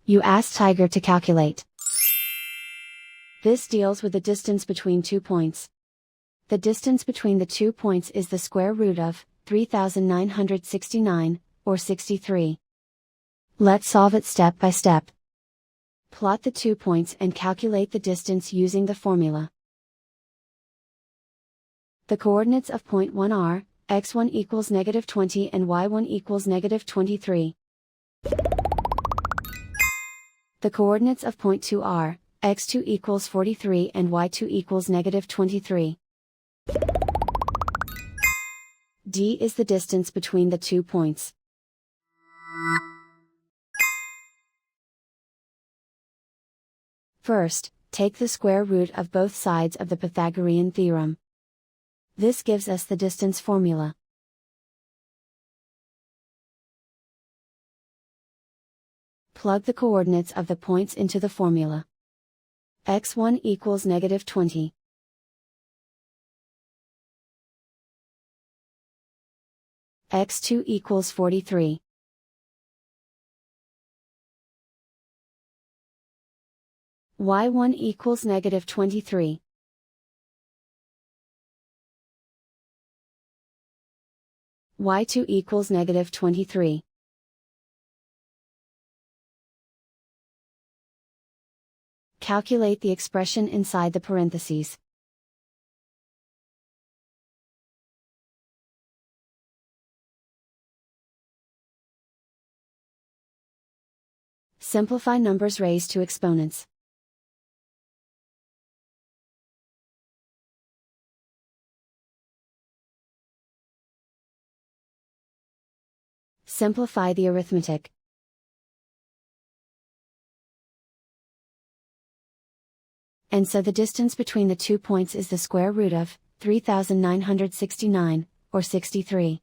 You ask Tiger to calculate. This deals with the distance between 2 points. The distance between the 2 points is the square root of 3969, or 63. Let's solve it step by step. Plot the 2 points and calculate the distance using the formula. The coordinates of point 1 are, x1 equals -20 and y1 equals -23. The coordinates of point 2 are, x2 equals 43 and y2 equals -23. D is the distance between the 2 points. First, take the square root of both sides of the Pythagorean theorem. This gives us the distance formula. Plug the coordinates of the points into the formula. x1 equals -20. x2 equals 43. y1 equals -23. y2 equals -23. Calculate the expression inside the parentheses. Simplify numbers raised to exponents. Simplify the arithmetic. And so the distance between the 2 points is the square root of 3969, or 63.